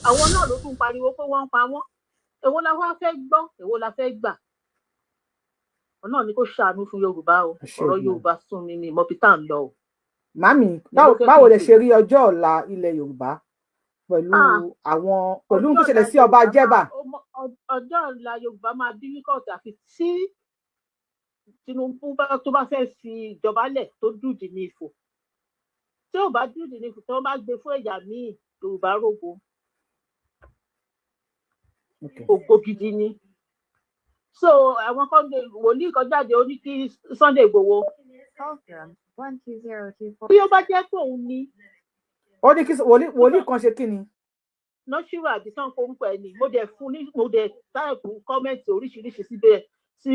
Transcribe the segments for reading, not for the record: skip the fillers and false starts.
àwọn náà ló tún pariwo pé wọ́n ń pa wọ́n. Èwo la wá fẹ́ gbọ́, èwo la fẹ́ gbà. Ọlọ́run ni kó ṣàánú fún Yorùbá o. Ọ̀rọ̀ Yorùbá sún mi ní mọ̀bí tá à ń lọ o. Màmí, báwo lẹ ṣe rí ọjọ́ ọ̀la ilẹ̀ Yorùbá pẹ̀lú àwọn pẹ̀lú tó ṣẹlẹ̀ sí ọba Jẹ́bà? Ọjọ́ ọ̀la Yorùbá máa difficult àfi tí Tinubu tó bá fẹ́ fi ìjọba lẹ̀ tó dùdì ní Ifò. Tí ò bá dùdì ní Ifò, tí wọ́n bá gbé fún ẹ̀yà míì, Yorùbá rògbò. Ògo gidi ni. So àwọn kan wòlíì kan jáde ó ní kí Sunday Igboho. Bí ó bá jẹ́ pé òun ni. Ó ní kí wòlíì kan ṣe kí ni? Nọ́ṣírà àbí tán forúkọ ẹ̀ ni. Mo dẹ̀ táìpù kọ́mẹ̀ntì oríṣiríṣi síbẹ̀ sí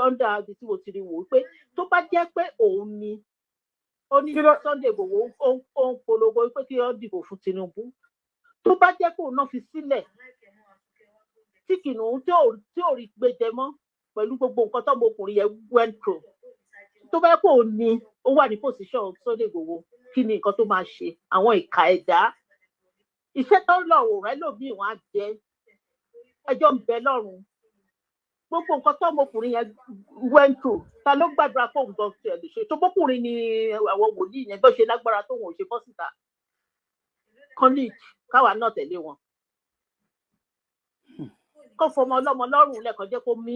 ọ́ndà àbí tí mo ti rí wò pé tó bá jẹ́ pé òun ni. Ó ní Sunday Igboho ó ń polongo pé kí wọ́n dìbò fún Tinubu. Tó bá jẹ́ pé òun náà fi sílẹ̀ tí kìnnìún tí ò rí gbèjẹ mọ́ pẹ̀lú gbogbo nǹkan tó ọmọkùnrin yẹn went through. Tó bá yẹ kó o ní ó wà ní position Sunday Igboho kí ni nǹkan tó máa ṣe àwọn ìka ẹ̀dá iṣẹ́ tó lọ wò rẹ lòmíì wọn á jẹ ẹjọ́ ń bẹ lọ́rùn gbogbo nǹkan tó ọmọkùnrin yẹn went through ta ló gbàdúrà fún òun gan ṣe lè ṣe tó bọ́kùnrin ni àwọn wòlíì yẹn bó ṣe lágbára tó wọn ò ṣe bọ́ síta college káwa náà tẹ̀lé wọn kó fọmọ ọlọ́mọ lọ́rùn lẹ́ẹ̀kan jẹ́ kó mí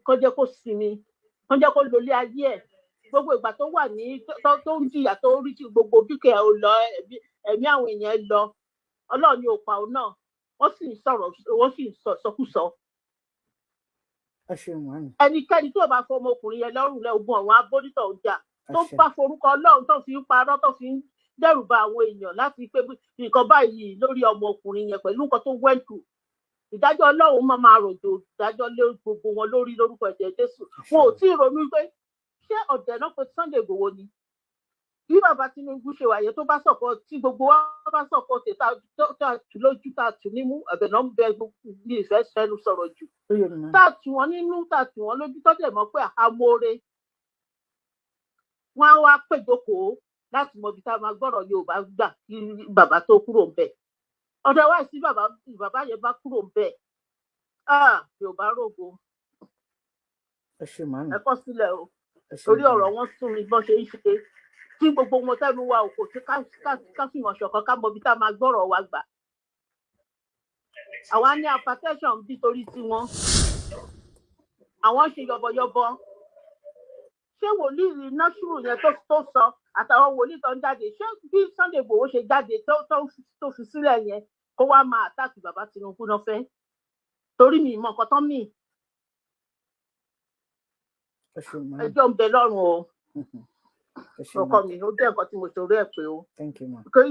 kó jẹ́ kó sinmi kó jẹ́ kó lólé ayé ẹ̀ gbogbo ìgbà tó wà ní tó ń jìyà tó rí tí gbogbo dúkìá ò lọ ẹ̀mí àwọn èèyàn lọ Ọlọ́run ni òpà òun náà wọ́n sì ń sọ̀rọ̀ wọ́n sì ń sọkúsọ. ẹnikẹ́ni tó bá fọmọ ọkùnrin yẹn lọ́rùn lẹ́ ogun ọ̀run abódítọ̀ ọjà tó bá forúkọ Ọlọ́run tó fi ń parọ́ tó fi ń dẹ́rù ba àwọn èèyàn láti pé nǹkan báyìí lórí ọmọ ọkùnrin yẹn pẹ̀lú nǹkan tó wẹ́ǹtù ìdájọ́ Ọlọ́run máa rọ̀jò ìdájọ́ lé gbogbo wọn lórí lórúkọ ẹ̀jẹ̀ Jésù wọn ò tí ì ronú pé ṣé ọ̀dẹ̀ náà pé Sunday Igboho ni bí bàbá Tinubu ṣe wáyé tó bá sọ̀kọ tí gbogbo wa bá sọ̀kọ tètà tá tù lójú tá tù nímú ẹ̀bẹ̀ náà ń bẹ ní ìfẹ́ sẹ́nu sọ̀rọ̀ jù tá tù wọ́n nínú tá tù wọ́n lójú tó dẹ̀ mọ́ pé àmóore wọ́n á wá péjọkòó láti mọ ibi tá a máa gbọ́rọ̀ Yorùbá gbà kí bàbá tó kúrò ń bẹ̀ ọ̀dọ̀ wáyé sí bàbá yẹn bá kúrò ń bẹ̀ Yorùbá rògbò ẹ kọ sílẹ̀ o torí ọ̀rọ̀ wọn sún mi bọ́n ṣe ń ṣe tí gbogbo wọn tẹ́nu wa òkò tí ká fìmọ̀ ṣọ̀kan ká mọ ibi tá a máa gbọ́rọ̀ wa gbà àwa ní apatẹ́sọ̀n bí torí tiwọn àwọn ṣe yọ̀bọ̀yọ̀bọ̀ ṣé wòlíì násùrù yẹn tó sọ àtàwọn wòlíì tó ń jáde ṣé bí Sunday Igboho ṣe jáde tó fi sílẹ̀ yẹn kó wá máa àtàkì bàbá Tinubu náà fẹ́ torí mi ìmọ̀ nǹkan tán mì ẹjọ́ ń bẹ lọ́rùn o ọkọ mi ó jẹ́ nǹkan tí mo ṣòro ẹ̀ pé o kí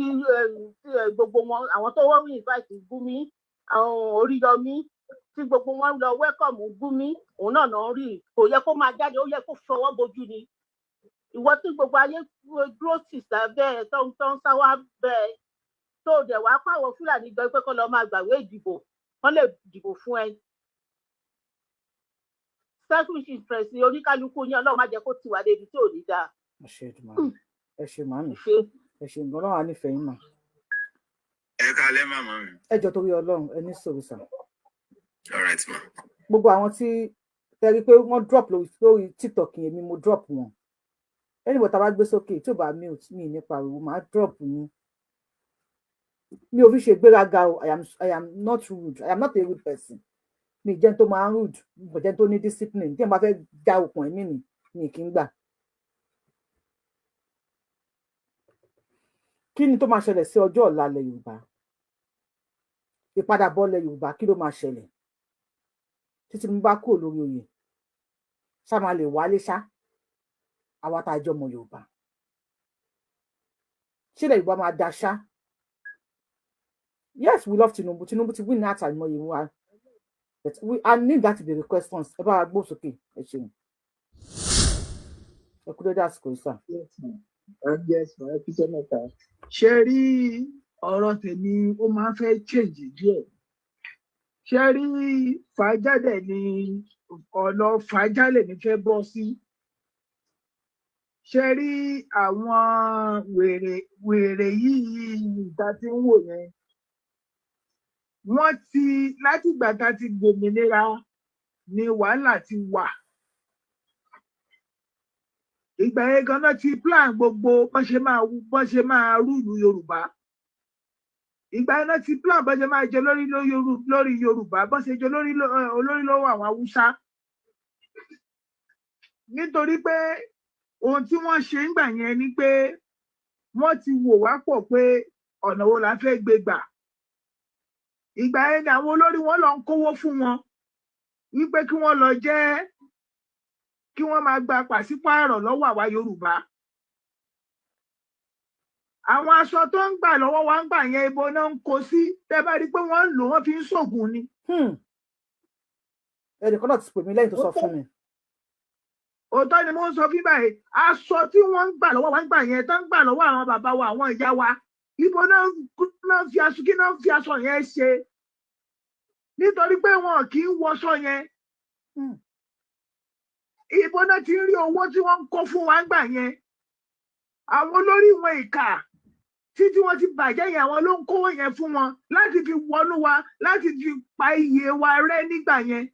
gbogbo wọn àwọn tó wọ́n rí invite Gumi àwọn Oríyọmí tí gbogbo wọn lọ welcome Gumi òun náà náà rí kò yẹ kó máa jáde ó yẹ kó fọwọ́ bojú ni ìwọ tí gbogbo ayé dúró tì sábẹ́ tó ń sáwá bẹ́ẹ̀ tó dẹ̀ wá pàwọ̀ Fúlàní gbọ́ pé kó lọ́ọ́ máa gbàwé ìdìbò wọ́n lè dìbò fún ẹ selfish interest ni oníkálukú yín Ọlọ́run má jẹ́ kó tiwa débi tí ò ní dáa. ẹ ṣe màmí ẹ ṣe nǹkan Ọlọ́run á nífẹ̀ẹ́ yín mà. ẹ káalẹ́ màmá mi. ẹ jọ torí Ọlọ́run ẹ ní sọ̀rọ̀ sà. all right ma. gbogbo àwọn tí ẹ rí i pé wọ́n drop lórí TikTok yẹn mi mo drop wọn anybody tá a bá gbé sókè tí ò bá mute mi nípa ariwo màá drop yín mi ò fi ṣe gbéraga o I am not rude I am not a rude person mi jẹ́ tó máa ń rude mo jẹ́ tó ní discipline tí wọ́n bá fẹ́ já okùn ẹ̀mí mi kì í gbà. kí ni tó máa ṣẹlẹ̀ sí ọjọ́ ọ̀la ilẹ̀ Yorùbá ìpadàbọ̀ ilẹ̀ Yorùbá kí ló máa ṣẹlẹ̀ títí mo bá kúrò lórí oyè ṣá máa lè wálé ṣá àwa tá a jọ ọmọ Yorùbá ṣé ilẹ̀ Yorùbá máa da ṣá yes we love Tinubu ti win ní àtàlùmọ̀yé wa. But I need that to be the questions about both okay. Yes, ma'am. Ṣé rí ọ̀rọ̀ tèmi ó máa ń fẹ́ change díẹ̀. Ṣé rí fàájálẹ̀ ni ọ̀nà fàájálẹ̀ ní fẹ́ bọ́ sí. Ṣé rí àwọn wèrè yìí ìta tí ń wò yẹn. wọ́n ti láti ìgbà tá a ti gbòmìnira ni wàhálà ti wà. Ìgbà yẹn ganan ti plan gbogbo bọ́n ṣe máa rúlu Yorùbá. Ìgbà yẹn ti plan bọ́n ṣe máa jẹ lórí Yorùbá, bọ́n ṣe jẹ olórí lọ́wọ́ àwọn Haúsá. Nítorí pé ohun tí wọ́n ṣe ńgbà yẹn ni pé wọ́n ti wò wá pọ̀ pé ọ̀nà wo la fẹ́ gbé gbà. Ìgbà yẹn ni àwọn olórí wọn lọ ń kówó fún wọn wípé kí wọ́n lọ jẹ́ kí wọ́n máa gba pàṣípààrọ̀ lọ́wọ́ àwa Yorùbá. Àwọn aṣọ tó ń gbà lọ́wọ́ wa ń gbà yẹn ibo náà ń kó sí, tẹ́ bá rí pé wọ́n ń lò wọ́n fi ń ṣògùn ni. Ẹnìkan náà ti pè mí lẹ́yìn tó sọ fún mi. Òótọ́ ni mo ń sọ fún báyìí, aṣọ tí wọ́n ń gbà lọ́wọ́ wa ń gbà yẹn tó ń gbà lọ́wọ́ àwọn bàbá wa àwọn ìyá wa, ibo náà fi aṣọ kí náà fi aṣọ yẹn ṣe, nítorí pé wọn kì í wọṣọ yẹn. Ibo náà ti rí owó tí wọ́n ń kó fún wa ń gbà yẹn. Àwọn olórí wọn ìkà tí wọ́n ti bàjẹ́ yẹn, àwọn ló ń kówó yẹn fún wọn láti fi wọnú wa, láti fi pa iye wa rẹ́ nígbà yẹn.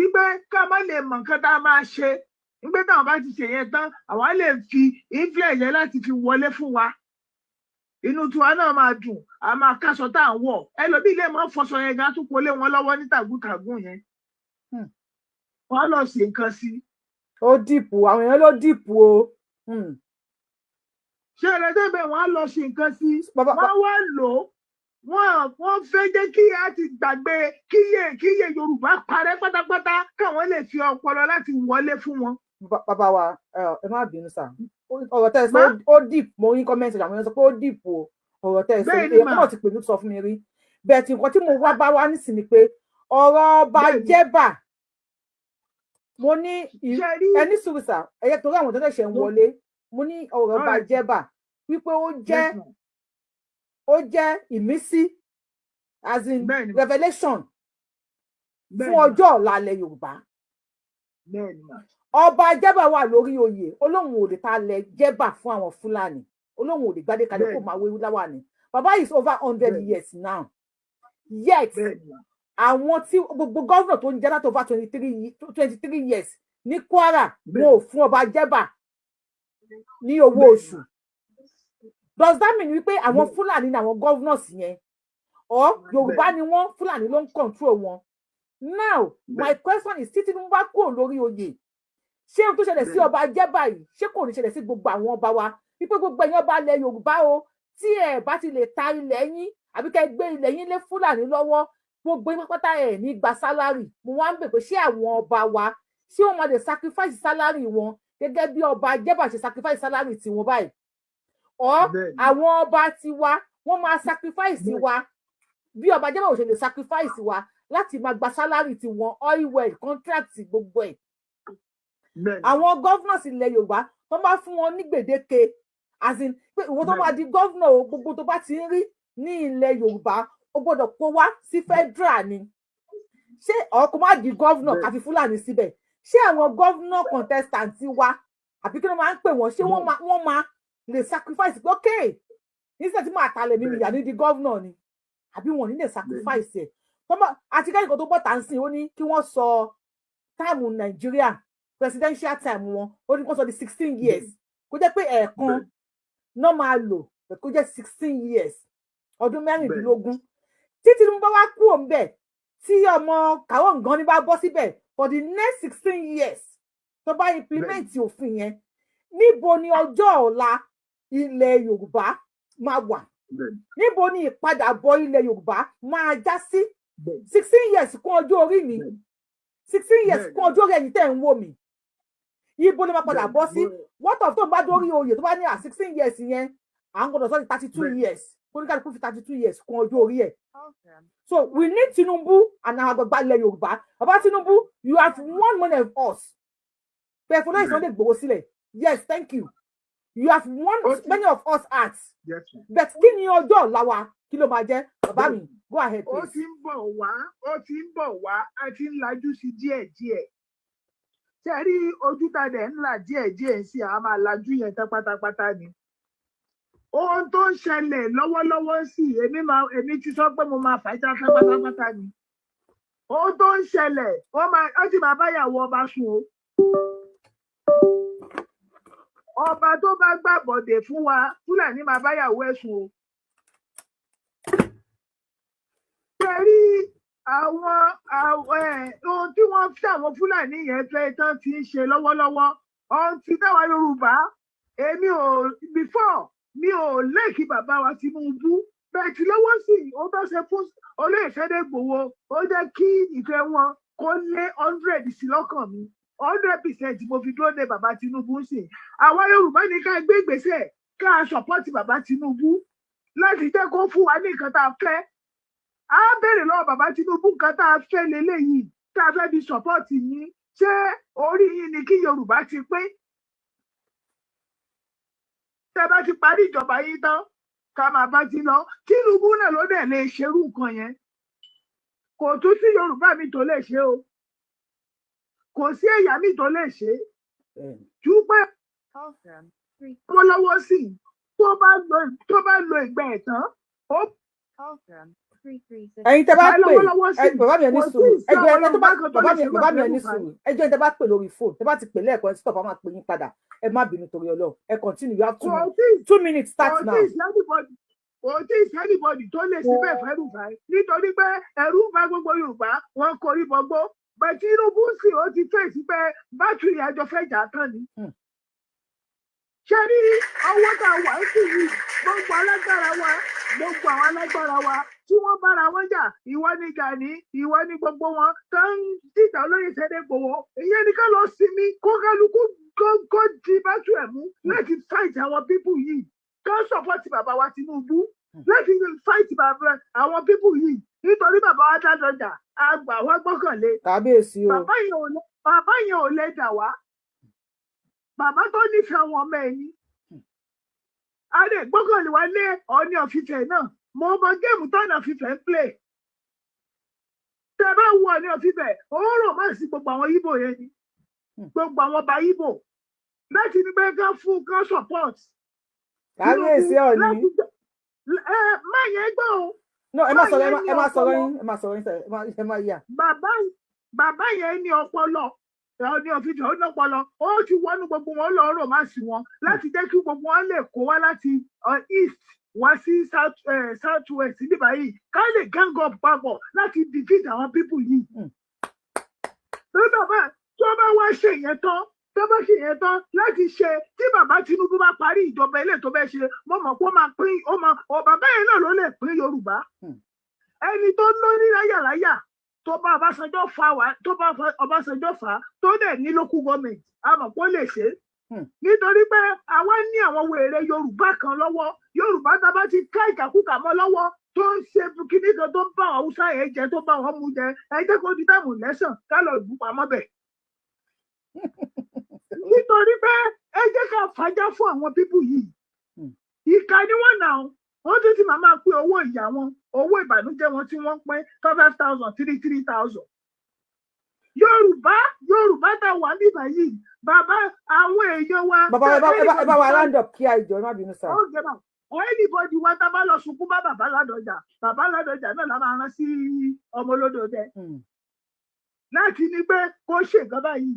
Ìgbé ká má lè mọ̀ nǹkan tá a máa ṣe, ìgbé táwọn bá ti ṣe yẹn tán, àwa lè fi influence yẹn láti fi wọlé fún wa. Inú tiwa náà máa dùn, a máa káṣọ tá à ń wọ̀. Ẹlòmíì lè máa fọṣọ yẹn gan tún polé wọn lọ́wọ́ ní tàgùntàgùn yẹn. Wọ́n lọ sí nǹkan sí. Ó dìpù, àwọn èèyàn ló dìpù o. Ṣé ẹlẹ́dẹ̀bẹ̀ wọ́n lọ sí nǹkan sí? Wọ́n wá lò ó. Wọ́n fẹ́ jẹ́ kí a ti gbàgbé kíyè Yorùbá parẹ́ pátápátá káwọn lè fi ọpọlọ láti wọlé fún wọn. Bàbá wa ẹ má bínú sà, ọ̀rọ̀ tẹ́ ẹ sọ ó dìpù, mo rí kọ́mẹ́ǹtì àwọn èèyàn sọ pé ó dìpù o. Ọ̀rọ̀ tẹ́ ẹ sọ èèyàn náà ti pè mí sọ fún mi rí. Bẹ́ẹ̀ tí nǹkan tí mo wá bá wá nísìnyí pé ọ̀rọ̀ ọba Jẹ́bà, mo ní ẹni sùrùsà ẹ̀yẹ torí àwọn tó ṣẹ̀ṣẹ̀ ń wọlé, mo ní ọ̀rọ̀ ọba Jẹ́bà wípé ó jẹ́ ìmísí, as in revelation fún ọjọ́ ọ̀la ilẹ̀ Yorùbá. Ọba Jẹ́bà wà lórí oyè, Ọlọ́run ò lè ta lẹ̀ Jẹ́bà fún àwọn Fúlàní, Ọlọ́run ò lè gbádé kalẹ̀ kó máa wéwú láwà ní. Baba is over 100 years now, yet àwọn tí gbogbo gọ́vnà tó ń jẹ́ láti over 23 years ní Kwara wọn ò fún ọba Jẹ́bà ní owó oṣù. Does that mean wípé àwọn Fúlàní ni àwọn governors yẹn, or Yorùbá ni wọ́n, Fúlàní ló ń control wọn? Now my question is, títí mo bá kúrò lórí oyè, ṣé ohun tó ṣẹlẹ̀ sí ọba Jẹ́bà yìí ṣé kò ní ṣẹlẹ̀ sí gbogbo àwọn ọba wa? Wípé gbogbo ẹ̀yin ọba ilẹ̀ Yorùbá o, tí ẹ bá ti lè ta ilẹ̀ yín àbí kẹ́ gbé ilẹ̀ yín lé Fúlàní lọ́wọ́, gbogbo yín pátá ẹ̀ ní gba sálárì. Mo wá ń bẹ̀ pé ṣé àwọn ọba wa ṣé wọ́n máa lè sacrifice sálárì wọn gẹ́gẹ́ bí ọba Jẹ́bà ṣe sacrifice sálárì tiwọn báyìí? Or àwọn ọba tiwa wọ́n máa sacrifice wa bí ọba Jẹ́bà ò ṣe lè sacrifice wa láti máa gba sálárì tiwọn, oil well contract gbogbo ẹ̀. Àwọn governors ilẹ̀ Yorùbá wọ́n máa fún wọn ní gbèdéke, as in pé ìwọ tó máa di governor o, gbogbo tó bá ti ń rí ní ilẹ̀ Yorùbá ó gbọ́dọ̀ kó wá sí federal ni. Ṣé ọkọ má di governor káfí Fúlàní síbẹ̀? Ṣé àwọn governor contestant wa àbí kí ló máa ń pè wọ́n, ṣé wọ́n máa lè sacrifice pé okay nígbà tí máa talẹ̀ mi ìyá ní di governor ni, àbí wọn ní lè sacrifice ẹ̀? Àti kẹ́yìn kan tó bọ́ tà ń sìn, ó ní kí wọ́n sọ táàmù Nàìjíríà presidential time wọn, ó ní kó sọ di 16 years, kó jẹ́ pé ẹ̀ẹ̀kan náà máa lò, kó jẹ́ 16 years, ọdún 16. Tí Tinubu wá kúrò ńbẹ̀, tí ọmọ Kàwọ́ Ǹgànní bá bọ́ síbẹ̀ for the next 16 years tó bá implement òfin yẹn, níbo ni ọjọ́ ọ̀la ilẹ̀ Yorùbá máa wà? Níbo ni ìpadàbọ̀ ilẹ̀ Yorùbá máa já sí? 16 years kún ọjọ́ orí mi, 16 years kún ọjọ́ orí ẹ̀yin tẹ́ ń wò mí, ibo ló máa padà bọ́ sí? What of tó bá dórí oyè tó bá ní 16 years yẹn, à ń gbọ́dọ̀ sọ di 32 years, oníkàlùkù fi 32 years kún ọjọ́ orí ẹ̀. So we need Tinubu and our àgbàgbà ilẹ̀ Yorùbá. Baba Tinubu, you have won many of us. Bẹ́ẹ̀ fún náà ìsọ̀lẹ̀ gbowó sílẹ̀. Yes, thank you. You have won many of us hearts. Yes. But kí ni ọjọ́ ọ̀la wa? Kí ló máa jẹ́? Bàbá mi, go ahead please. Ó ti ń bọ̀ wá, a ti ń lajú sí díẹ̀díẹ̀. Ṣé rí ojú tá dẹ̀ ń là díẹ̀díẹ̀ sí, a máa lajú yẹn tán pátápátá ni. ohun tó ń ṣẹlẹ̀ lọ́wọ́lọ́wọ́ sí èmi ti sọ pé mo máa fàájà fẹ́ pátápátá ni ohun tó ń ṣẹlẹ̀ ó ti máa báyàwó ọba sùn o ọba tó bá gbàbọ̀dè fún wa Fúlàní máa báyàwó ẹ̀ sùn o ṣe rí ohun tí wọ́n fi àwọn Fúlàní yẹn fẹ́ tán ti ń ṣe lọ́wọ́lọ́wọ́ ohun tí táwa Yorùbá èmi ò mi ò lẹ́ẹ̀kí bàbá wa Tinubu bẹ́ẹ̀ tí lọ́wọ́ sí ó bá ṣe fún olóyè Sunday Igboho ó jẹ́ kí ìfẹ́ wọn kó lé 100 sí lọ́kàn mi 100% mo fi dúró de bàbá Tinubu sí àwa Yorùbá ní ká gbé ìgbésẹ̀ ká sọpọ́tì bàbá Tinubu láti jẹ́ kó fún wa ní nǹkan tá a fẹ́ a béèrè lọ́wọ́ bàbá Tinubu nǹkan tá a fẹ́ lélẹ́yìí tá a fẹ́ fi sọpọ́tì yín ṣé orí yín ni kí Yorùbá ti pín tẹ́ bá ti parí ìjọba yìí tán ká máa bá ti lọ Tinubu náà ló dẹ̀ lè ṣerú nǹkan yẹn kò tún sí Yorùbá mi tó lè ṣe o kò sí ẹ̀yà mi tó lè ṣe jù pé lọ́wọ́ sí tó bá lo ìgbà ẹ̀ tán ó. ẹ̀yin tẹ́ bá pè bàbá mi ẹ ní sùúrù ẹjọ́ tó bá bàbá mi ẹ ní sùúrù ẹjọ́ tẹ́ bá pè lórí fóònù tẹ́ bá ti pè lẹ́ẹ̀kan ẹ stop a máa pè yín padà ẹ má bínú torí Ọlọ́run ẹ continue you have 2 minutes start now. kò tí ì sẹ́nìbọ̀dì tó lè ṣe bẹ́ẹ̀ fẹ́rù báyìí nítorí pé ẹ̀rù ń bá gbogbo Yorùbá wọn korí bọgbó bẹ́ẹ̀ Tinubu sì ó ti fèsì pé bátìrì àjọ fẹ́ jà tán ni. ṣé ní ọwọ́ tá a wà sí yìí gbogbo alágbára wa gbogbo àwọn alágbára wa tí wọ́n bára wọn jà ìwọ ni Gani ìwọ ni gbogbo wọn tó ń dìtà olóyè Sunday Igboho ìyẹn ni ká lọ sinmi kó kálukú kó di bátù ẹ̀ mú láti fight àwọn pípù yìí ká sọpọ́tì bàbá wa Tinubu láti fight àwọn pípù yìí nítorí bàbá wa Ládọjà àgbà wa gbọ́kànlé kábíyèsí o bàbá yẹn ò lè dà wá bàbá tó nífẹ̀ẹ́ àwọn ọmọ ẹ̀yìn a lè gbọ́kànlé wa lé Ọọ̀ni of Ifẹ̀ náà mo mọ géèmù tó Ọọ̀ni of Ifẹ̀ ń play tẹ bá wù Ọọ̀ni of Ifẹ̀ ó rò má sí gbogbo àwọn Ìgbò yẹn ni gbogbo àwọn ọba Ìgbò láti ní pé ká fún ká support. kábíyèsí Ọọ̀ni. má yẹn gbọ́ o. no ẹ má sọ̀rọ̀ yín ẹ má yà. bàbá yẹn ní ọpọlọ Ọọ̀ni of Ifẹ̀ ó ní ọpọlọ ó ti wọnú gbogbo wọn lọ rò má sí wọn láti jẹ́ kí gbogbo wọn lè kó wá láti east wá sí south west níbà yìí ká lè gang up papọ̀ láti defeat àwọn people yìí. tó bá wá ṣe yẹn tán láti ṣe tí bàbá Tinubu bá parí ìjọba ilé tó fẹ́ ṣe mo mọ̀ pé ó máa pín bàbá yẹn náà ló lè pín Yorùbá ẹni tó lórí láyàláyà tó bá Ọbásanjọ́ fà á tó dẹ̀ ní local government a mọ̀ pé ó lè ṣe nítorí pé àwa ní àwọn wèrè Yorùbá kan lọ́wọ́ Yorùbá tá a bá ti ká ìkàkùkà mọ́ lọ́wọ́ tó ń ṣe kíní kan tó ń bá àwọn Haúsá yẹn jẹ tó bá wọn mú jẹ ẹ jẹ́ kó di táàmù lẹ́sàn ká lọ ìbú pamọ́ bẹ̀. nítorí pé ẹ jẹ́ ká fàájà fún àwọn pípù yìí ìkà ni wọ́n nà wọ́n tún ti máa pín owó ìyá wọn owó ìbànújẹ́ wọn tí wọ́n pín 5,000 3,000. Yorùbá tá wà níbà yìí bàbá àwọn èèyàn wa. bàbá ẹ bá wa round up kí àìjọ má bínú sá. anybody wa tá bá lọ sunkún bá bàbá Ládọjà náà la máa rán sí ọmọ olódòdẹ láti ní pé kó ṣe nǹkan báyìí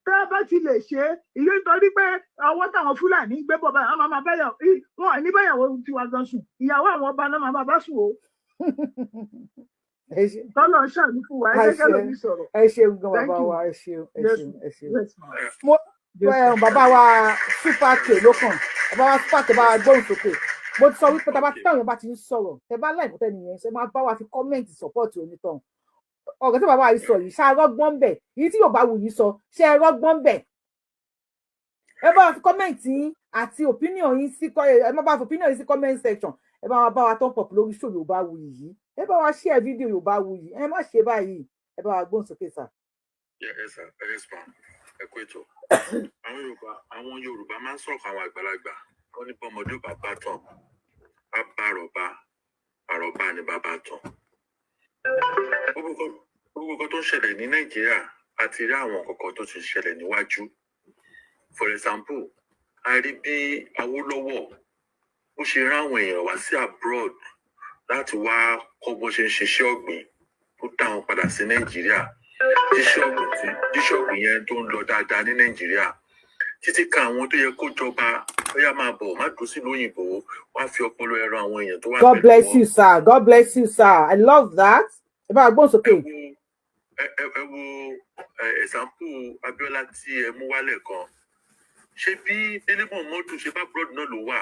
tá a bá ti lè ṣe ìlú nítorí pé ọwọ́ táwọn Fúlàní gbé bọ̀ báyìí àwọn máa báyàwó wọn ò ní báyàwó tiwa gan sùn ìyàwó àwọn ọba náà máa bá sùn o. tọ́lọ̀ ṣàánú fún wa ẹ jẹ́ lómi sọ̀rọ̀. ẹ ṣeun gan bàbá wa ẹ ṣeun. bàbá wa Super K ló kàn bàbá wa Super K bá wa gbóhùn sókè mo ti sọ wípé táwọn èèyàn bá ti ń sọ̀rọ̀ ẹ bá láì mọ́tẹ́ nìyẹn ṣe máa bá wa fi kọ́mẹ́ǹtì sọ́pọ́ọ̀tì onítọ̀hún ọ̀gá tí bàbá yìí sọ yìí ṣá rọ́gbọ́n bẹ̀ yìí tí Yorùbá wù yìí sọ ṣe rọ́gbọ́n bẹ̀ ẹ bá wa fi kọ́mẹ́ǹtì yín àti opinion yín sí ẹ má bá fi opinion yín sí comment section ẹ bá wa turn up lórí show Yorùbá wù yìí ẹ bá wa share fídíò Yorùbá wù yìí ẹ má ṣe báyìí ẹ bá wa gbóhùn sókè sà. ẹ kú ètò àwọn Yorùbá máa ń sọ̀rọ̀ àwọn àgbàlagbà wọ́n ní bọ́mọdé bàbá tán bàbá àròbá ni bàbá tán. gbogbo kan tó ń ṣẹlẹ̀ ní Nàìjíríà àti rí àwọn kọ̀ọ̀kan tó ti ṣẹlẹ̀ níwájú. For example, a rí bí Awólọ́wọ̀ ó ṣe rán àwọn èèyàn wá sí abroad láti wá kọ́ bó ṣe ń ṣiṣẹ́ ọ̀gbìn tó dá wọn padà sí Nàìjíríà tíṣẹ́ ọ̀gbìn yẹn tó ń lọ dáadáa ní Nàìjíríà títí kan àwọn tó yẹ kó jọba bóyá máa bọ̀ má dùn sí lóyìnbó wá fi ọpọlọ ẹ̀rọ àwọn èèyàn tó wà God bless you, sir. God bless you, sir. I love that. Ẹ bá gbọ́n sókè. Ẹ wo example Abiola tí ẹ mú wálẹ̀ kan ṣé bí Délé Momodu ṣe bá abroad náà ló wà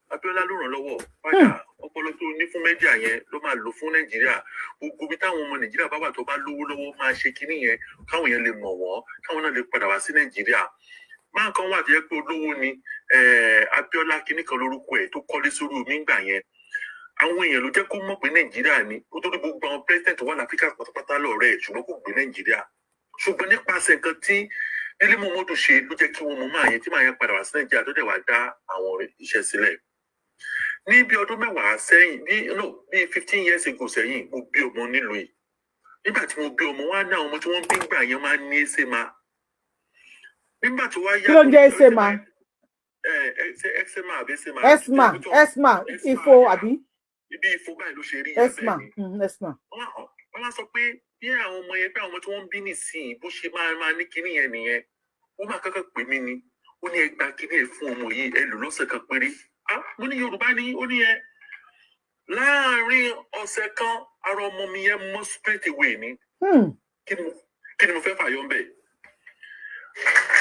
Abiola ló ràn lọ́wọ́ padà ọpọlọ tó ní fún mẹ́díà yẹn ló máa lò fún Nàìjíríà gbogbo bí táwọn ọmọ Nàìjíríà bá wà tó bá lówó lọ́wọ́ máa ṣe kinní yẹn káwọn yẹn lè mọ̀ wọ́n káwọn náà lè padà wá sí Nàìjíríà máa kan wà tó yẹ pé olówó ni Abiola kinní kan lórúkọ ẹ̀ tó kọ́lé sórí omi ńgbà yẹn àwọn èèyàn ló jẹ́ kó mọ̀ pé Nàìjíríà ni ó tó ní gbogbo àwọn president wà láfíríkà pátápátá lọ́rẹ́ ẹ̀ ṣùgbọ́n kò gbé Nàìjíríà ṣùgbọ́n nípasẹ̀ nǹkan tí Délé Momodu ṣe ló jẹ́ kí wọ́n mọ̀ máa yẹn tí máa yẹn padà wá sí Nàìjíríà tó dẹ̀ wá dá àwọn iṣẹ́ sílẹ̀ ní bí ọdún mẹ́wàá sẹ́yìn bí 15 years ago sẹ́yìn mo bí ọmọ nílùú yìí nígbà tí mo bí ọmọ wa ní àwọn ọmọ tí wọ́n bí gbà yẹn máa ní ẹsẹ̀ máa nígbà tí wọ́n yá kí ló ń jẹ́ ẹsẹ̀ máa eczema àbí eczema eczema ifo àbí ibi ifo báyìí ló ṣe rí eczema wọ́n wá sọ pé bí àwọn ọmọ yẹn bí àwọn ọmọ tí wọ́n ń bí nísìnyí bó ṣe máa ní kinní yẹn nìyẹn ó máa kankan pè mí ni ó ní ẹ gba kinní yẹn fún ọmọ yìí ẹ lò lọ́sẹ̀ kan péré mo ní Yorùbá ní ó ní ẹ láàárín ọ̀sẹ̀ kan ara ọmọ mi yẹn mọ́ straight away ni kí ni mo fẹ́ fàyọ ń bẹ̀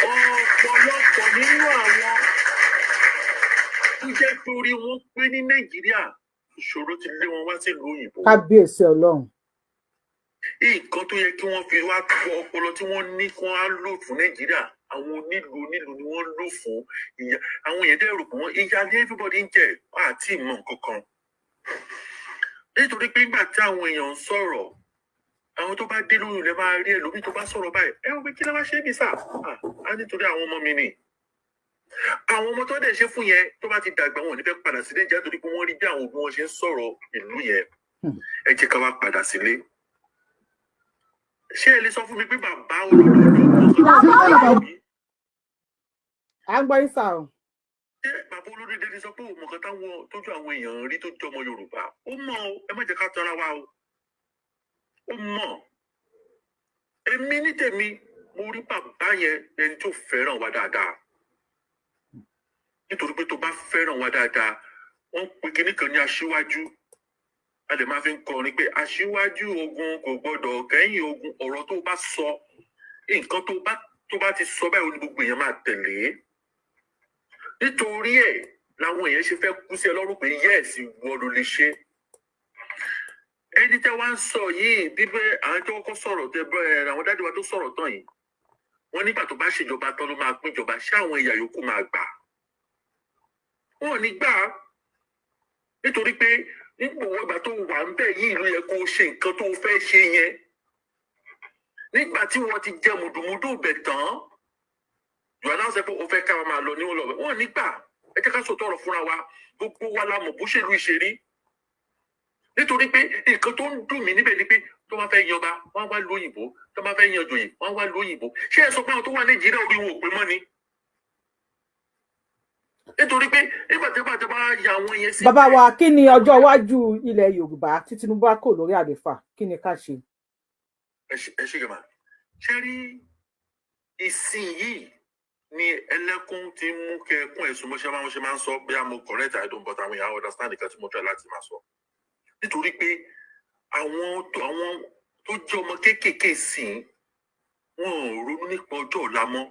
ọ̀pọ̀lọpọ̀ nínú àwọn tó jẹ́ pé orí wọn pé ní Nàìjíríà ìṣòro ti lé wọn wá sílùú òyìnbó. Kábíyèsí Ọlọ́run. Nǹkan tó yẹ kí wọ́n fi wá kọ́ ọpọlọ tí wọ́n ní kí wọ́n á lò fún Nàìjíríà àwọn onílù ni wọ́n lò fún ìyá àwọn èèyàn dẹ́rù pé wọ́n ìyá ní everybody ń jẹ àti ìmọ̀ nǹkan kan. Nítorí pé nígbà tí àwọn èèyàn ń sọ̀rọ̀ àwọn tó bá dé lóyún lẹ máa rí ẹlòmíì tó bá sọ̀rọ̀ báyìí ẹ wọ́n pé kí ló wá ṣe é bí sà á nítorí àwọn ọmọ mi ni àwọn ọmọ tó dẹ̀ ṣe fún yẹn tó bá ti dàgbà wọn ò ní fẹ́ padà sílé jẹ́ torí pé wọ́n rí bí àwọn òbí wọn ṣe ń sọ̀rọ̀ ìlú yẹn ẹ jẹ́ ká wá padà sílé ṣé ẹ lè sọ fún mi pé bàbá olódodo à ń gbọ́ ìsà o. ṣé bàbá olódodo ti sọ pé òun mọ̀ọ́ká táwọn tójú àwọn èèyàn rí tó jọmọ Yorùbá ó mọ̀ ẹ má jẹ́ ká tọ́ra wa o ó mọ̀ èmi ní tèmi mo rí bàbá yẹn ẹni tó fẹ́ràn wa dáadáa nítorí pé tó bá fẹ́ràn wa dáadáa wọ́n pe kinní kan ní aṣíwájú a lè máa fi ń kọrin pé aṣíwájú ogun kò gbọdọ̀ kẹ́yìn ogun ọ̀rọ̀ tó bá sọ nǹkan tó bá ti sọ báyìí ní gbogbo èèyàn máa tẹ̀lé nítorí ẹ̀ làwọn èèyàn ṣe fẹ́ kú sí ẹ lọ́rùn pé yẹ́ẹ̀sì wọ́n ló lè ṣe ẹni tẹ́ wá ń sọ yìí bíbẹ́ àwọn tó kọ́kọ́ sọ̀rọ̀ tẹ́ bẹ́ẹ̀ àwọn dájú wa tó sọ̀rọ̀ tán yìí wọ́n nígbà tó bá ṣèjọba tán ló máa pín ìjọba ṣé àwọn ẹ̀yà yòókù máa gbà wọn ò ní gbà nítorí pé nígbà wọn ìgbà tó wà ń bẹ̀ yìí ló yẹ kó ṣe nǹkan tó fẹ́ ṣe yẹn nígbà tí wọ́n ti jẹ mùdùmùdù bẹ̀ tán yóò náà sọ pé ó fẹ́ ká máa lọ níwọ̀n lọ́wọ́ wọn ò ní gbà ẹ jẹ́ ká sọ̀tọ̀ ọ̀rọ̀ fúnra wa gbogbo wa la mọ̀ bó ṣèlú ìṣerí nítorí pé nǹkan tó ń dùn mí níbẹ̀ ni pé tó bá fẹ́ yanba wọ́n wá lóyìnbó tó bá fẹ́ yan joyè wọ́n wá lóyìnbó ṣé ẹ sọ pé àwọn tó wà Nàìjíríà orí wọn ò pé mọ́ ni nítorí pé nígbà tí wọ́n bá ya àwọn yẹn sí. Bàbá wa kí ni ọjọ́ iwájú ilẹ̀ Yorùbá tí Tinubu bá kò lórí àlééfà kí ni ká ṣe. ẹ ṣe gàmà ṣe rí ìsìn yìí ni ẹlẹ́kùn ti mú kẹkún ẹ̀sùn bó ṣe máa ń sọ bí a mo correct I don't but àwọn èèyàn understand nǹkan tí mo try láti máa sọ nítorí pé àwọn tó jẹ́ ọmọ kéékèèké sìn wọn ò ronú nípa ọjọ́ ọ̀la mọ́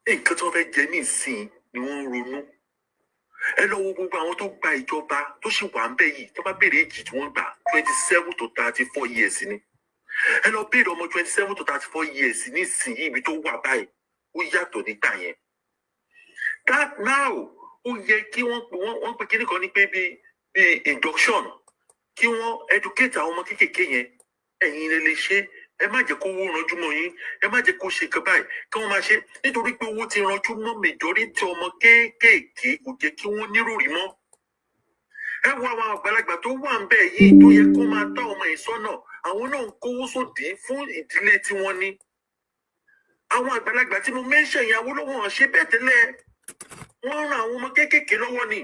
nǹkan tí wọ́n fẹ́ jẹ ní ìsìn ni wọ́n ń ronú ẹ lọ wo gbogbo àwọn tó gba ìjọba tó sì wà ń bẹ̀ yìí tó bá béèrè èjì tí wọ́n gbà 27 to 34 years ni ẹ lọ béèrè ọmọ 27 to 34 years ní ìsìn yìí ibi tó wà báyìí ó yàtọ̀ nígbà yẹn that now ó yẹ kí wọ́n pe kíní kan ní pé bí induction kí wọ́n educate àwọn ọmọ kéékèèké yẹn ẹ̀yin lè ṣe ẹ má jẹ́ kó owó ranjú mọ́ yín ẹ má jẹ́ kó ṣe nǹkan báyìí kí wọ́n máa ṣe nítorí pé owó ti ranjú mọ́ majority ọmọ kéékèèké kò jẹ́ kí wọ́n níròrí mọ́ ẹ wo àwọn àgbàlagbà tó wà ń bẹ̀ yìí tó yẹ kó máa tọ́ ọmọ yìí sọ́nà àwọn náà ń kówó sódì fún ìdílé tí wọ́n ní àwọn àgbàlagbà tí mo mention ìyàwó lọ́wọ́ ṣe bẹ́ẹ̀ tẹ́lẹ̀ wọ́n ran àwọn ọmọ kéékèèké lọ́wọ́ ni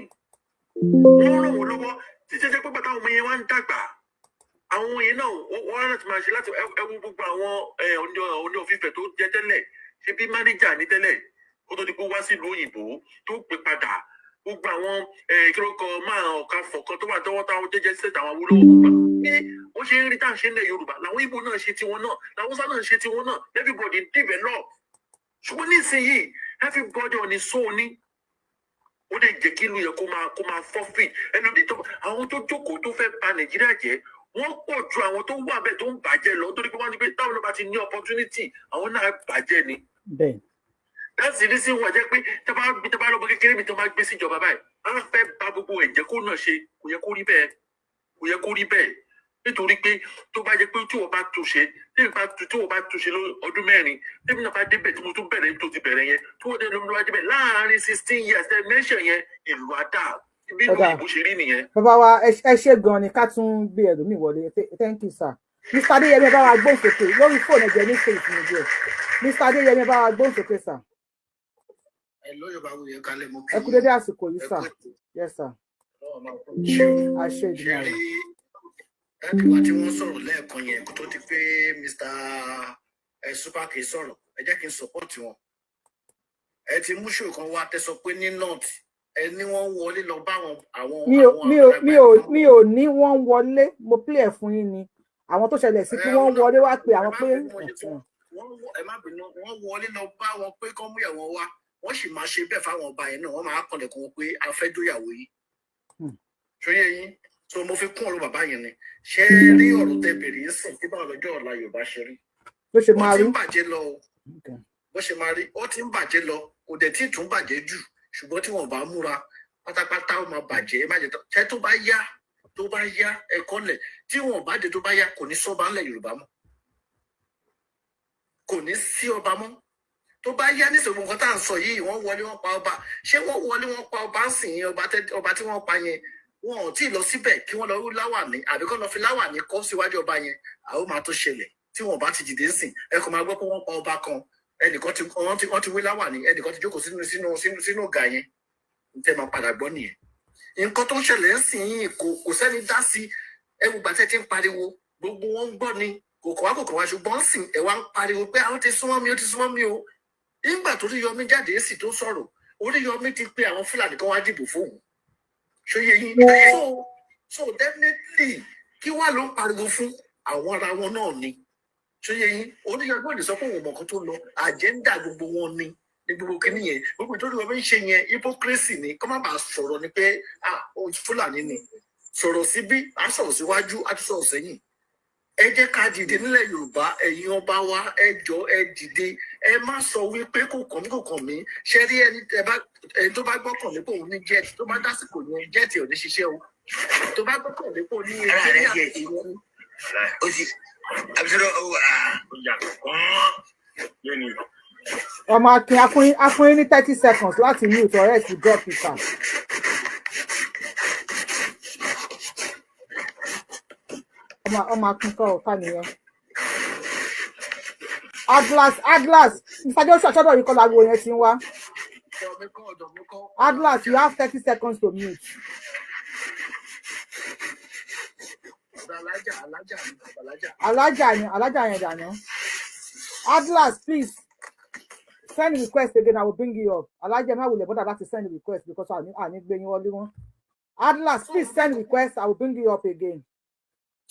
wọ́n ràn wọ́n lọ́wọ́ títí jẹ́ pé bàtà àwọn ọmọ yẹn wá ń dàgbà àwọn yẹn náà wọ́n á láti máa ṣe láti ẹwú gbogbo àwọn oní òfìfẹ́ tó jẹ́ tẹ́lẹ̀ ṣe bí mánéjà ní tẹ́lẹ̀ kó tó di pé wá sílùú òyìnbó tó pè padà gbogbo àwọn kílókọ máa ọ̀ka fọ̀kan tó wà tọwọ́ táwọn jẹ́jẹ́ sẹ́ta àwọn awúlọ́wọ́ gbogbo bí wọ́n ṣe ń rí táà ṣe ń lẹ̀ Yorùbá làwọn Ìgbò náà ṣe tiwọn náà làwọn Haúsá náà ṣe tiwọn náà everybody develop ṣùgbọ́n nísìnyìí everybody on his own ní ó lè jẹ́ kí ìlú yẹ kó máa forfeit ẹlòmíì tó àwọn tó jókòó tó fẹ́ bà Nàìjíríà jẹ́ wọ́n pọ̀ ju àwọn tó wà bẹ́ẹ̀ tó ń bàjẹ́ lọ torí pé wọ́n ti pé táwọn náà bá ti ní opportunity àwọn náà bàjẹ́ ni. That's the reason why jẹ́ pé tẹ́ bá lọ́bọ̀ kékeré mi tó máa gbé síjọba báyìí wọ́n fẹ́ bà gbogbo ẹ̀jẹ̀ kó náà ṣe kò yẹ kó rí bẹ́ẹ̀ nítorí pé tó bá jẹ́ pé tí wọ́n bá túnṣe tí wọ́n bá túnṣe ọdún mẹ́rin tẹ́mi náà bá débẹ̀ tí mo tún bẹ̀rẹ̀ tó ti bẹ̀rẹ̀ yẹn tí wọ́n dé lómi wá débẹ̀ láàárín 16 years ẹ̀ mẹ́ṣẹ̀ yẹn ìlú àdá bí ìlú ìbò ṣe rí nìyẹn. Bàbá wa ẹ ṣe gan ni ká tún gbé ẹlòmíì wọlé thank you sir. Mr. Adéyẹmí bá wa gbóhùn sókè lórí fóònù ẹ̀jẹ̀ ní sèǹtì nìjẹ́ Mr. Adéyẹmí bá wa gbóhùn sókè sir. Ẹ lóyè bá wuyẹ kálẹ̀ mọ́ kí. Ẹ kú dédé àsìkò yìí sir. Yes sir. Àṣẹ ìdùnnú rẹ̀. Ẹbí wa tí wọ́n sọ̀rọ̀ lẹ́ẹ̀kan yẹn kó tó di pé Mr. Super K sọ̀rọ̀ ẹ jẹ́ kí n support wọn. Ẹ ti mú ṣòro kan wá tẹ́sọ pé ní north ẹ ní wọ́n wọlé lọ bá àwọn. Mi ò ní wọ́n wọlé mo play ẹ̀ fún yín ni àwọn tó ṣẹlẹ̀ sí pé wọ́n wọlé wá pé àwọn pé. Ẹ má bínú wọ́n wọlé lọ bá wọn pé kán mú ìyàwó wá wọ́n sì máa ṣe bẹ́ẹ̀ fáwọn ọba yẹn náà wọ́n máa kọlẹ̀kùn wọn pé a fẹ́ dóyàwó yìí. Ṣóyè yín so mo fi kún ọ̀rọ̀ bàbá yẹn ni ṣé rí ọ̀rọ̀ tẹ́ bèrè ń sìn tí báwọn lọ́jọ́ ọ̀la Yorùbá ṣe rí. Bó ṣe máa rí ó ti ń bàjẹ́ lọ bó ṣe máa rí ó ti ń bàjẹ́ lọ kò dẹ̀ tí ì tún bàjẹ́ jù ṣùgbọ́n tí wọ́n bá múra pátápátá ó máa bàjẹ́ má jẹ́ ṣé tó bá yá ẹ̀kọ́ lẹ̀ tí wọ́n bá dé tó bá yá kò ní sọ́ba ńlẹ̀ Yorùbá mọ́ kò ní sí ọba mọ́ tó bá yá nísìnyí nǹkan tá à ń sọ yìí wọ́n wọlé wọ́n pa ọba ṣé wọ́n wọlé wọ́n pa ọba ń sìn ọba tí wọ́n pa yẹn wọn ò tí ì lọ síbẹ̀ kí wọ́n lọ rí láwàní àbí kọ́ lọ fi láwàní kọ́ síwájú ọba yẹn àwọn máa tó ṣẹlẹ̀ tí wọ́n bá ti dìde ń sìn ẹ kò máa gbọ́ pé wọ́n pa ọba kan ẹnìkan wọ́n ti wé láwàní ẹnìkan ti jókòó sínú ọ̀gá yẹn ń tẹ́ máa padà gbọ́ nìyẹn. nǹkan tó ń ṣẹlẹ̀ ń sìn yìí kò sẹ́ni dá sí ẹwù gbàtẹ́ ti ń pariwo gbogbo wọn ń gbọ́ ni kòkò wá ṣùgbọ́n ń sìn ẹ̀ wá ń pariwo pé àwọn ti súnmọ́ mi o nígbà tó Oríyọmí jáde èsì tó sọ̀rọ̀ Oríyọmí ti pé àwọn Fúlàní kan wá dìbò fóun ṣóyè yín so definitely kí wá ló ń pariwo fún àwọn ara wọn náà ni ṣóyè yín Oríyọmí ò lè sọ pé òun mọ̀ọ́kan tó lọ àjẹ́ńdà gbogbo wọn ni ní gbogbo kìíní yẹn gbogbo tó Oríyọmí ń ṣe yẹn hypocrisy ni kọ́ má bàa sọ̀rọ̀ ni pé Fúlàní ni sọ̀rọ̀ síbí á sọ̀rọ̀ síwájú á tún sọ̀rọ̀ sẹ́yìn ẹ jẹ́ ká dìde nílẹ̀ Yorùbá ẹ̀yin ọba wa ẹ jọ̀ọ́ ẹ dìde ẹ má sọ wípé kò kàn mí ṣe rí ẹni tó bá gbọ́kàn lé pé òun ní jet tó bá dásìkò yẹn jet ò ní ṣiṣẹ́ o tó bá gbọ́kàn lé pé òun ní jet ìwọ̀n ó sì àbísọ́dọ̀ ọmọ akin afúnyin ní 30 seconds láti mute ọ̀rẹ́ ti drop it down. ọmọ akínkọ ọ̀ká nìyẹn. Atlas Mr. Joshua ṣọ́dọ̀ yìí kọ́ lágbo yẹn ti ń wá. Atlas you have 30 seconds to mute. Alájà yẹn dànù. Atlas please send request again I will bring you up. Alájà má wulẹ̀ bọ́dà láti send request because àní gbé yín wọlé wọn. Atlas please send request I will bring you up again.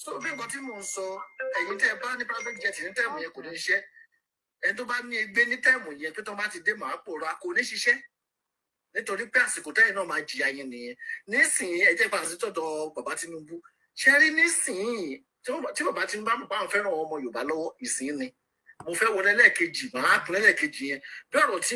So bí nǹkan tí mò ń sọ ẹ̀yin tẹ́ ẹ bá ní private jet ní tẹ́ẹ̀mù yẹn kò ní ṣiṣẹ́ ẹni tó bá ní ẹgbẹ́ ní tẹ́ẹ̀mù yẹn pé tó bá ti dé màá pòórá kò ní ṣiṣẹ́ nítorí pé àsìkò tẹ́yìn náà máa jìyà yẹn nìyẹn nísìnyí ẹ jẹ́ padà sí tọ̀dọ̀ bàbá Tinubu ṣe rí nísìnyí tí bàbá Tinubu bá ń fẹ́ràn ọmọ Yorùbá lọ́wọ́ ìsìn ni mo fẹ́ wọlé lẹ́ẹ̀kejì màá pín lẹ́ẹ̀kejì yẹn bí ọ̀rọ̀ tí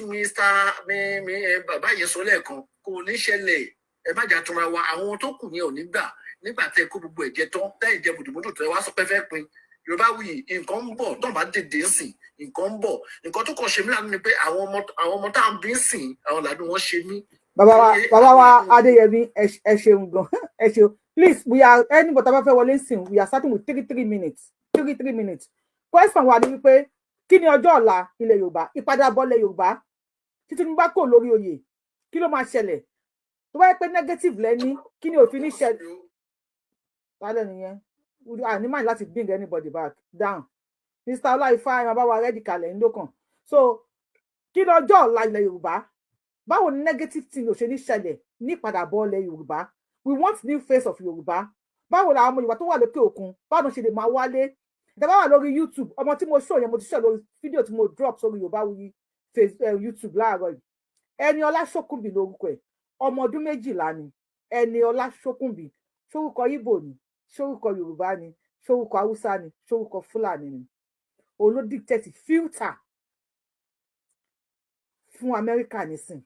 bàbá yẹn sọ lẹ́ẹ̀kan kò ní ṣẹlẹ̀ ẹ má jà túnra wa àwọn tó kù yẹn ò ní gbà nígbà tẹ kó gbogbo ẹ̀jẹ̀ tán tẹ́yìn jẹ bùdùbùdù tẹ wá sọ pé fẹ́ pin Yorùbá wuyì nǹkan ń bọ̀ tó ń bá dèdè ń sìn nǹkan ń bọ̀ nǹkan tó kàn ṣe mí lánàá ni pé àwọn ọmọ tá à ń bí ń sìn àwọn làdùn wọn ṣe mí. bàbá wa Adéyẹmí ẹ ṣeun gan ẹ ṣeun please we are anybody bá fẹ́ wọlé sìn we are starting with 3 minutes question wa ni wípé kí ni ọjọ́ ọ̀la ilẹ̀ Yorùbá ìpadàbọ̀ ilẹ̀ Yorùbá tí Tinubu bá kò lórí oyè kí ló máa ṣẹlẹ̀ tó bá yẹ pé negative lẹ́ni kí ni òfin ní ṣẹlẹ̀ wálẹ̀ nìyẹn ní mind láti bring anybody back down Mr. Ọláìfá ẹ máa bá wa rẹ́dì kalẹ̀ ń lókàn so kí lọ́jọ́ ọ̀la ilẹ̀ Yorùbá báwo ni negative thing ò ṣe ní ṣẹlẹ̀ ní ìpadàbọ̀ ilẹ̀ Yorùbá we want new face of Yorùbá báwo làwọn ọmọ Yorùbá tó wà lókè òkun báwo ṣe lè máa wálé ìjọba wà lórí YouTube ọmọ tí mo show yẹn mo ti show lórí fídíò tí mo drop sórí Yorùbáwùyí YouTube láàárọ̀ yìí Ẹniọlá Ṣókùnbí lórúkọ ẹ̀ ọmọ ọdún 12 ni Ẹniọlá Ṣókùnbí ṣórúkọ Ìgbò ni ṣórúkọ Yorùbá ni ṣórúkọ Haúsá ni ṣórúkọ Fúlàní ni olódìtẹ̀tì filter fún Amẹ́ríkà nísìn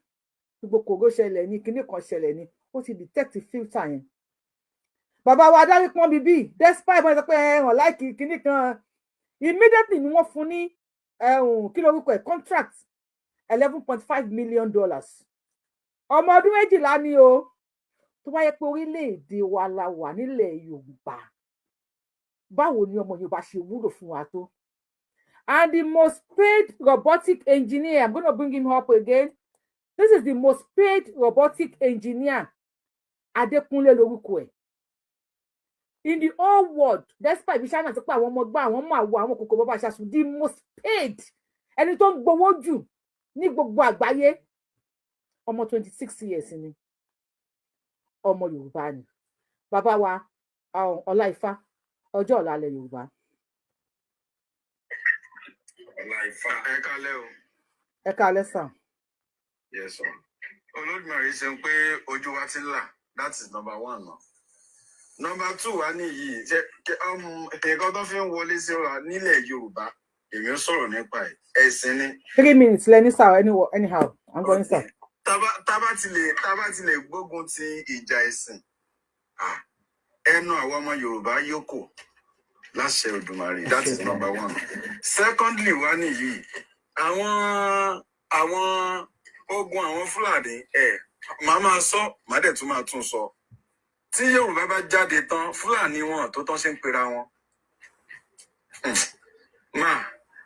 gbogbo kòró ṣẹlẹ̀ ní kinní kan ṣẹlẹ̀ ní ó ti detect filter yẹn bàbá wa adarí pọ́n bíbí despite bọ́n sọ pé ẹ̀hàn láìkì kinní kan immediately ni wọ́n fún ní kí lórúkọ ẹ̀ contract $11.5 million ọmọ ọdún 12 ni o tó bá yẹ pé orílẹ̀-èdè wa la wà nílẹ̀ Yorùbá báwo ni ọmọ Yorùbá ṣe wúlò fún wa tó and the most paid robotic engineer I'm going to bring him up again this is the most paid robotic engineer Adékúnlé lórúkọ ẹ̀ in the whole world despite bí China ti pa àwọn ọmọ gbá àwọn ọmọ àwọ àwọn kòkòrò bàbá ṣàṣù the most paid ẹni tó ń gbowó jù ní gbogbo àgbáyé ọmọ 26 years ni ọmọ Yorùbá ni bàbá wa Ọláìfá ọjọ́ ọ̀la ilẹ̀ Yorùbá. Ọláìfá ẹ kálẹ́ o. Ẹ kálẹ́ sàn. Yes sir. Olódùmarè ṣe ń pé ojú wa ti ń là that is number 1 náà. Number 2 wá nìyí nǹkan tó fi ń wọlé sí ọ̀rọ̀ nílẹ̀ Yorùbá èmi ń sọ̀rọ̀ nípa ẹ̀sìn ni. 3 minutes lẹ́ni sir anyhow I'm going sir. Tábà ti lè gbógun ti ìjà ẹ̀sìn ẹnu àwọn ọmọ Yorùbá yòókù láṣẹ Olódùmarè that is number 1. Secondly wá nìyí àwọn ogun àwọn Fúlàní màá máa sọ màá dẹ̀ tún máa tún sọ tí Yorùbá bá jáde tán Fúlàní wọn tó tán ṣe ń pera wọn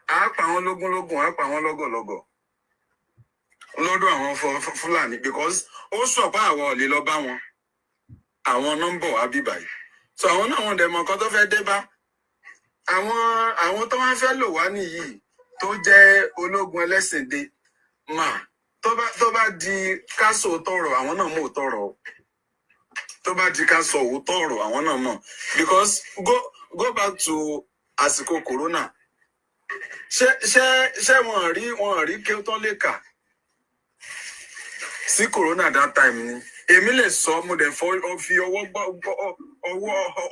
á pa wọn lógúnlógún á pa wọn lọ́gọ̀lọ́gọ̀ lọ́dọ̀ àwọn Fúlàní because ó sọ̀pá àwọn ò lè lọ bá wọn àwọn nọ́mbọ̀ àbíbáyìí so àwọn náà wọn dẹ̀ mọ̀ nǹkan tó fẹ́ dé bá àwọn tó wọ́n fẹ́ lò wá nìyí tó jẹ́ ológun ẹlẹ́sìn dé tó bá di káṣọ tọrọ àwọn náà mọ̀ tọrọ tó bá di káṣọ òótọ́ ọ̀rọ̀ àwọn náà mọ̀ because go back to àsìkò corona ṣé wọn rí kí ó tán lè kà sí corona that time ni èmi lè sọ mo dẹ̀ fi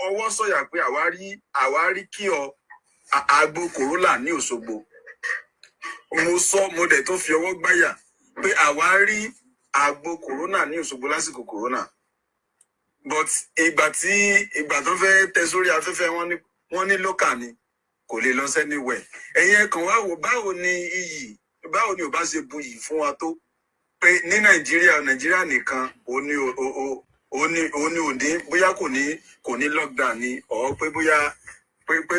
ọwọ́ sọ̀yà pé àwa rí kí àgbo corona ní Òṣogbo mo sọ mo dẹ̀ tó fi ọwọ́ gbáyà pé àwa rí àgbo corona ní Òṣogbo lásìkò corona but ìgbà tó fẹ́ tẹ sórí afẹ́fẹ́ wọ́n ní local ni kò lè lọ anywhere ẹ̀yin ẹ̀kan wá wò báwo ni ò bá ṣe buyì fún wa tó pé ní Nàìjíríà nìkan òní bóyá kò ní lockdown ni ọ̀ pé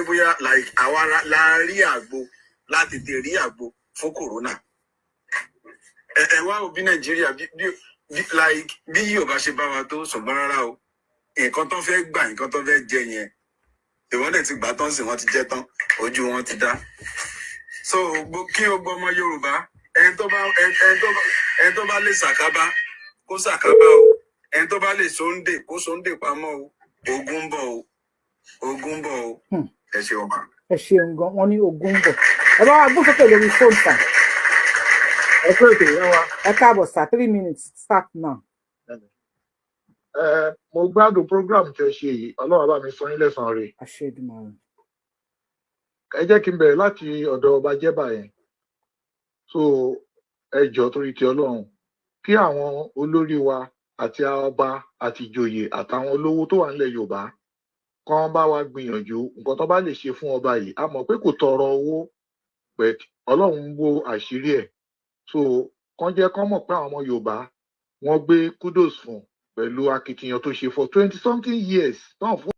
bóyá like àwa la rí àgbo láti tè rí àgbo fún corona ẹ wá òbí Nàìjíríà bí yóò bá ṣe bá wa tó ṣùgbọ́n rárá o nǹkan tó fẹ́ gbà nǹkan tó fẹ́ jẹ yẹn ìwọ́n dẹ̀ ti gbà tán sí wọ́n ti jẹ tán ojú wọn ti dá so kí o gbọ́ ọmọ Yorùbá ẹni tó bá lè ṣàkábá kó ṣàkábá o ẹni tó bá lè sóńdè kó sóńdè pamọ́ o ogun ń bọ̀ o ẹ ṣeun ma. ẹ ṣeun gan wọn ní ogun ń bọ̀ ẹ bá wa gbósókè lórí fóònù sà. ẹ kú ètò ìyá wa. Ẹ káàbọ̀ sir 3 minutes start now. Mo gbádùn program tẹ ṣe yìí Ọlọ́run bá mi sọ yín lẹ́san rẹ̀. Àṣẹ Èdùmàrè. Ẹ jẹ́ kí n bẹ̀rẹ̀ láti ọ̀dọ̀ ọba Jẹ́bà yẹn so ẹ jọ̀ọ́ torí ti Ọlọ́run kí àwọn olórí wa àti ọba àti ìjòyè àtàwọn olówó tó wà nílẹ̀ Yorùbá kán bá wa gbìyànjú nǹkan tó bá lè ṣe fún ọba yìí a mọ̀ pé kò tọrọ owó but Ọlọ́run ń wo àṣírí ẹ̀ so kán jẹ́ kán mọ̀ pé àwọn ọmọ Yorùbá wọ́n gbé kudos fún pẹ̀lú akitiyan tó ṣe for 20-something years náà fún